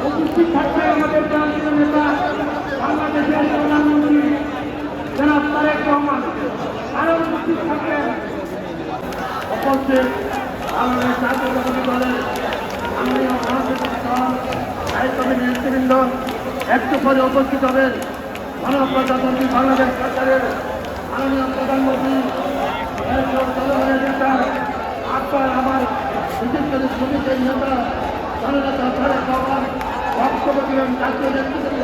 উপস্থিত থাকবে আমাদের জাতীয় নেতা বাংলাদেশের প্রধানমন্ত্রী জনাব তারেক রহমান। আরো উপস্থিত থাকবেন উপস্থিত বাংলাদেশ জাতীয়তাবাদী দলের মাননীয় মহাসচিব দায়িত্বশীল নেতৃবৃন্দ। একটু পরে উপস্থিত হবেন গণপ্রজাতন্ত্রী বাংলাদেশ সরকারের মাননীয় প্রধানমন্ত্রী জনগণের নেতা আপনার আমার বিশিষ্ট শ্রমিকের নেতা জননেতা তারেক রহমান বক্তব্য দিলেন জাতীয় নেতৃবৃন্দ।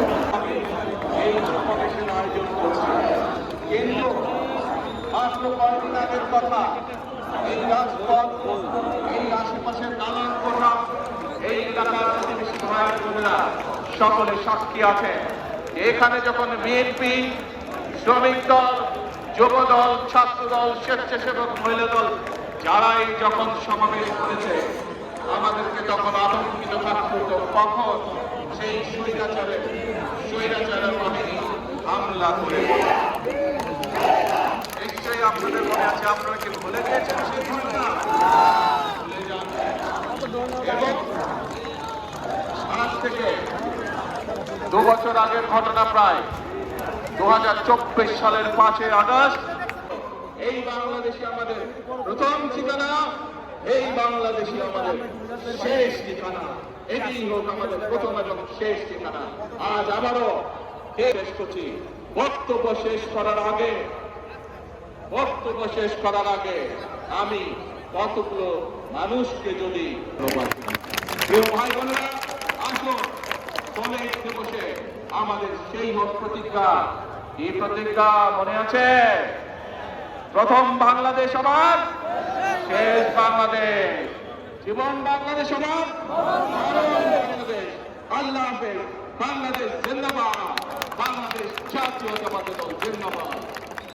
এই সমাবেশের আয়োজন করছে কিন্তু মাত্র কয়েকদিন আগের কথা, এই রাজপথ, এই আশেপাশের নানান কথা, এই এলাকার প্রতিবেশী ভাই বোনেরা সকলে সাক্ষী আছে। এখানে যখন বিএনপি, শ্রমিক দল, যুব দল, ছাত্র দল, স্বেচ্ছাসেবক মহিলা দল যারাই যখন সমাবেশ করেছে আমাদেরকে তখন আতঙ্কিত থাকতে হতো কখন সেই স্বৈরাচারের বাহিনী হামলা করে। নিশ্চয়ই আপনাদের মনে আছে, আপনারা কি ভুলে গিয়েছেন সেই ঘটনা? ভুলে যান। এবং আজ থেকে 2 বছর আগের ঘটনা, প্রায় 2024 সালের 5 আগস্ট, এই বাংলাদেশে আমাদের প্রথম ঠিকানা, এই বাংলাদেশে আমাদের শেষ ঠিকানা। এটি হোক আমাদের প্রথম এবং শেষ ঠিকানা। আজ আবারও শেষ করছি। বক্তব্য শেষ করার আগে আমি কতগুলো মানুষকে যদি প্রিয় ভাই বোনেরা, আসুন শ্রমিক দিবসে আমাদের সেই হোক প্রতিজ্ঞা। এই প্রতিজ্ঞা মনে আছে? প্রথম বাংলাদেশ আমার, শেষ বাংলাদেশ। জীবন বাংলাদেশ আমার, বাংলাদেশ। আল্লাহ হাফেজ। বাংলাদেশ জিন্দাবাদ। বাংলাদেশ জাতীয়তাবাদী দল জিন্দাবাদ।